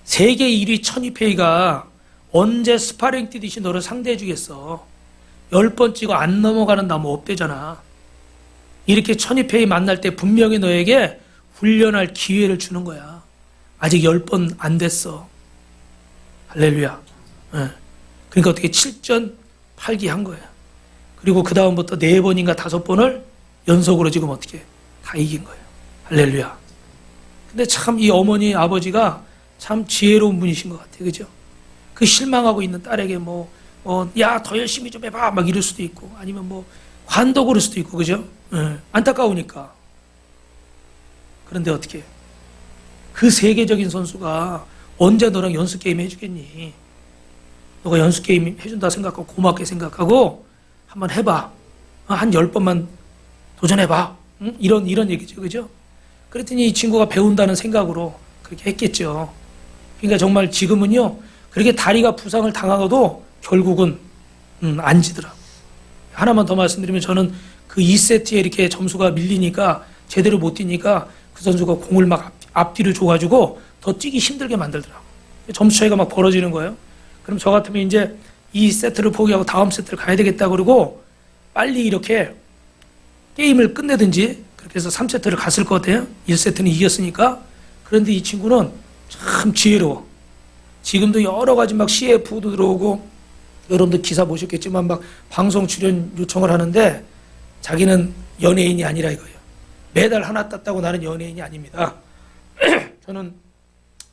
세계 1위 천이페이가 언제 스파링 뛰듯이 너를 상대해 주겠어. 10번 찍어 안 넘어가는 나무 없대잖아. 이렇게 천이페이 만날 때 분명히 너에게 훈련할 기회를 주는 거야. 아직 10번 안 됐어. 할렐루야. 그러니까 어떻게 7전 8기 한 거야. 그리고 그 다음부터 4번인가 5번을 연속으로 지금 어떻게 다 이긴 거예요. 할렐루야. 근데 참 이 어머니 아버지가 참 지혜로운 분이신 것 같아요. 그죠? 그 실망하고 있는 딸에게 야, 더 열심히 좀 해봐. 막 이럴 수도 있고, 아니면 관도 그럴 수도 있고, 그죠? 안타까우니까. 그런데 어떻게? 그 세계적인 선수가 언제 너랑 연습게임 해주겠니? 너가 연습게임 해준다 생각하고, 고맙게 생각하고, 한번 해봐. 한 10번만 도전해봐. 이런 얘기죠. 그죠? 그랬더니 이 친구가 배운다는 생각으로 그렇게 했겠죠. 그러니까 정말 지금은요, 그렇게 다리가 부상을 당하고도 결국은 안 지더라고요. 하나만 더 말씀드리면, 저는 그 2세트에 이렇게 점수가 밀리니까 제대로 못 뛰니까 그 선수가 공을 막 앞뒤로 줘가지고 더 뛰기 힘들게 만들더라고요. 점수 차이가 막 벌어지는 거예요. 그럼 저 같으면 이제 이 세트를 포기하고 다음 세트를 가야 되겠다 그러고 빨리 이렇게 게임을 끝내든지 그렇게 해서 3세트를 갔을 것 같아요. 1세트는 이겼으니까. 그런데 이 친구는 참 지혜로워. 지금도 여러 가지 막 CF도 들어오고 여러분들 기사 보셨겠지만 막 방송 출연 요청을 하는데 자기는 연예인이 아니라 이거예요. 메달 하나 땄다고 나는 연예인이 아닙니다. 저는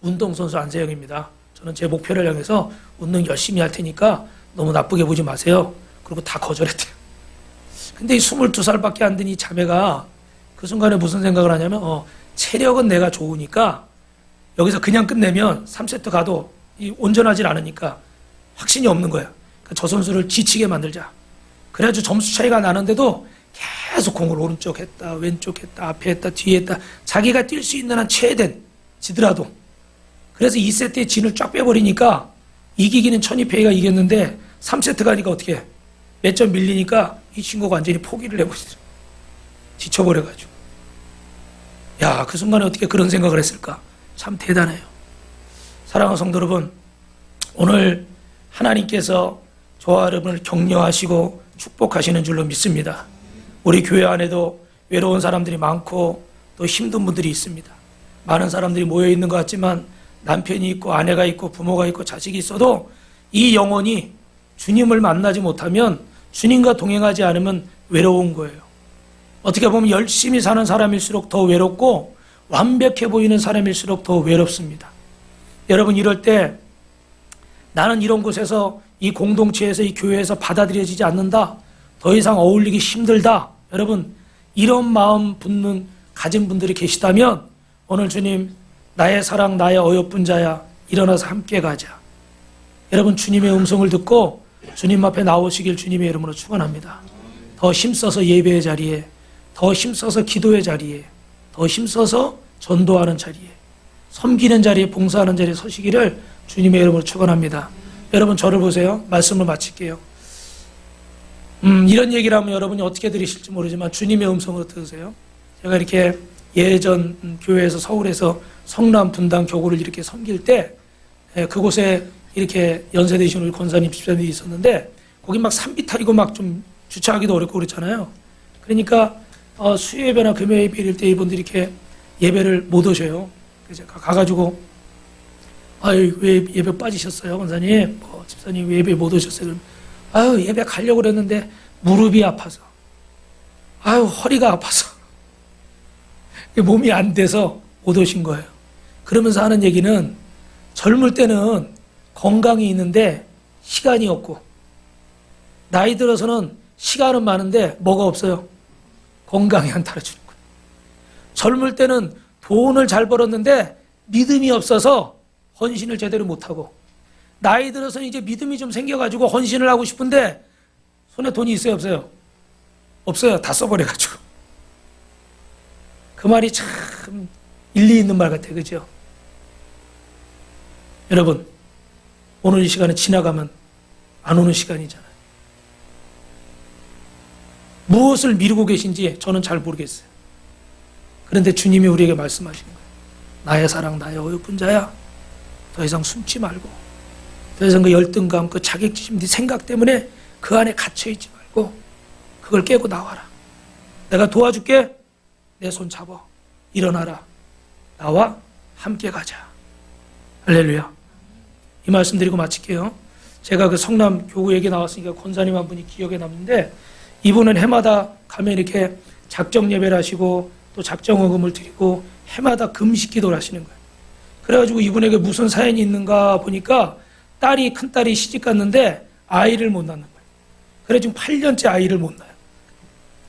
운동선수 안세영입니다. 저는 제 목표를 향해서 운동 열심히 할 테니까 너무 나쁘게 보지 마세요. 그리고 다 거절했대요. 근데 이 22살밖에 안 된 이 자매가 그 순간에 무슨 생각을 하냐면 체력은 내가 좋으니까 여기서 그냥 끝내면 3세트 가도 온전하지 않으니까 확신이 없는 거야. 그러니까 저 선수를 지치게 만들자. 그래가지고 점수 차이가 나는데도 계속 공을 오른쪽 했다, 왼쪽 했다, 앞에 했다, 뒤에 했다. 자기가 뛸 수 있는 한 최대한 지더라도. 그래서 2세트에 진을 쫙 빼버리니까 이기기는 천이페이가 이겼는데 3세트 가니까 어떻게 해? 몇 점 밀리니까 이 친구가 완전히 포기를 해버리더라고. 지쳐버려가지고. 야, 그 순간에 어떻게 그런 생각을 했을까? 참 대단해요. 사랑하는 성도 여러분, 오늘 하나님께서 저와 여러분을 격려하시고 축복하시는 줄로 믿습니다. 우리 교회 안에도 외로운 사람들이 많고 또 힘든 분들이 있습니다. 많은 사람들이 모여 있는 것 같지만 남편이 있고 아내가 있고 부모가 있고 자식이 있어도 이 영혼이 주님을 만나지 못하면 주님과 동행하지 않으면 외로운 거예요. 어떻게 보면 열심히 사는 사람일수록 더 외롭고 완벽해 보이는 사람일수록 더 외롭습니다. 여러분, 이럴 때 나는 이런 곳에서 이 공동체에서 이 교회에서 받아들여지지 않는다. 더 이상 어울리기 힘들다. 여러분, 이런 마음 가진 분들이 계시다면 오늘 주님, 나의 사랑 나의 어여쁜 자야, 일어나서 함께 가자. 여러분, 주님의 음성을 듣고 주님 앞에 나오시길 주님의 이름으로 축원합니다. 더 힘써서 예배의 자리에, 더 힘써서 기도의 자리에, 더 힘써서 전도하는 자리에, 섬기는 자리에, 봉사하는 자리에 서시기를 주님의 이름으로 축원합니다. 여러분, 저를 보세요. 말씀을 마칠게요. 이런 얘기를 하면 여러분이 어떻게 들으실지 모르지만 주님의 음성으로 들으세요. 제가 이렇게 예전 교회에서 서울에서 성남 분당 교구를 이렇게 섬길 때 그곳에 이렇게 연세 되신 우리 권사님 집사님이 있었는데 거기 막 산비 타이고 막 좀 주차하기도 어렵고 그랬잖아요. 그러니까 수요 예배나 금요 예배 이럴 때 이분들이 이렇게 예배를 못 오셔요. 그래서 가가지고 아유, 왜 예배 빠지셨어요, 권사님? 집사님 왜 예배 못 오셨어요? 그럼 아유, 예배 가려고 그랬는데 무릎이 아파서, 아유, 허리가 아파서 몸이 안 돼서 못 오신 거예요. 그러면서 하는 얘기는 젊을 때는 건강이 있는데 시간이 없고 나이 들어서는 시간은 많은데 뭐가 없어요? 건강이 안 따라주는 거예요. 젊을 때는 돈을 잘 벌었는데 믿음이 없어서 헌신을 제대로 못하고 나이 들어서 이제 믿음이 좀 생겨가지고 헌신을 하고 싶은데 손에 돈이 있어요, 없어요? 없어요. 다 써버려가지고. 그 말이 참 일리 있는 말 같아요. 그죠? 여러분, 오늘 이 시간은 지나가면 안 오는 시간이잖아요. 무엇을 미루고 계신지 저는 잘 모르겠어요. 그런데 주님이 우리에게 말씀하시는 거예요. 나의 사랑, 나의 어여쁜 자야. 더 이상 숨지 말고, 더 이상 그 열등감, 그 자격지심, 네 생각 때문에 그 안에 갇혀있지 말고 그걸 깨고 나와라. 내가 도와줄게. 내 손 잡아. 일어나라. 나와 함께 가자. 할렐루야. 이 말씀 드리고 마칠게요. 제가 그 성남 교구 얘기 나왔으니까 권사님 한 분이 기억에 남는데 이분은 해마다 가면 이렇게 작정 예배를 하시고 또 작정 헌금을 드리고 해마다 금식 기도를 하시는 거예요. 그래가지고 이분에게 무슨 사연이 있는가 보니까 큰딸이 시집 갔는데 아이를 못 낳는 거예요. 그래 지금 8년째 아이를 못 낳아요.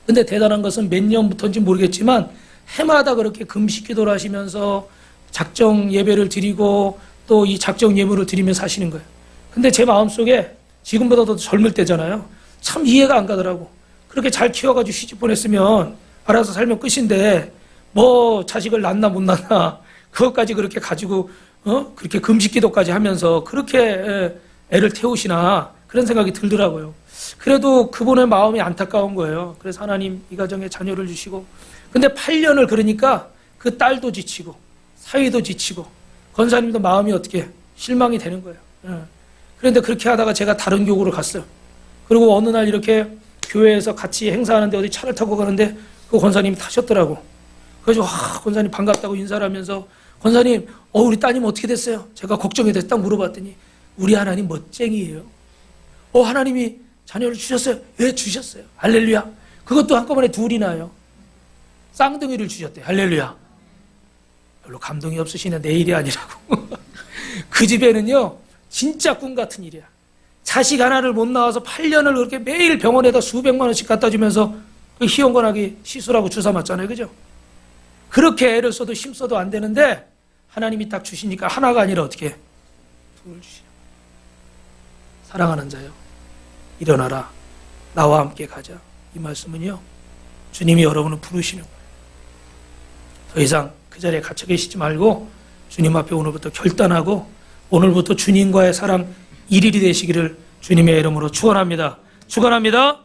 근데 대단한 것은 몇 년부터인지 모르겠지만 해마다 그렇게 금식 기도를 하시면서 작정 예배를 드리고 또 이 작정 예물을 드리면서 사시는 거예요. 근데 제 마음속에 지금보다 더 젊을 때잖아요. 참 이해가 안 가더라고. 그렇게 잘 키워가지고 시집 보냈으면 알아서 살면 끝인데 뭐 자식을 낳나 못 낳나 그것까지 그렇게 가지고 그렇게 금식 기도까지 하면서 그렇게 애를 태우시나 그런 생각이 들더라고요. 그래도 그분의 마음이 안타까운 거예요. 그래서 하나님 이 가정에 자녀를 주시고 근데 8년을 그러니까 그 딸도 지치고 사위도 지치고 권사님도 마음이 어떻게 실망이 되는 거예요. 그런데 그렇게 하다가 제가 다른 교구를 갔어요. 그리고 어느 날 이렇게 교회에서 같이 행사하는데 어디 차를 타고 가는데 그 권사님이 타셨더라고. 그래서 권사님 반갑다고 인사를 하면서 권사님, 우리 따님 어떻게 됐어요? 제가 걱정이 돼서 딱 물어봤더니 우리 하나님 멋쟁이에요. 하나님이 자녀를 주셨어요? 예, 주셨어요. 할렐루야. 그것도 한꺼번에 둘이나요. 쌍둥이를 주셨대요. 할렐루야. 별로 감동이 없으시네. 내 일이 아니라고. 그 집에는요, 진짜 꿈 같은 일이야. 자식 하나를 못 낳아서 8년을 그렇게 매일 병원에다 수백만 원씩 갖다 주면서 그 희원건하게 시술하고 주사 맞잖아요. 그죠? 그렇게 애를 써도 힘써도 안 되는데 하나님이 딱 주시니까 하나가 아니라 어떻게 둘 주시냐. 사랑하는 자요, 일어나라. 나와 함께 가자. 이 말씀은요, 주님이 여러분을 부르시는 거예요. 더 이상 그 자리에 갇혀 계시지 말고 주님 앞에 오늘부터 결단하고 오늘부터 주님과의 사랑 1일이 되시기를 주님의 이름으로 축원합니다. 축원합니다.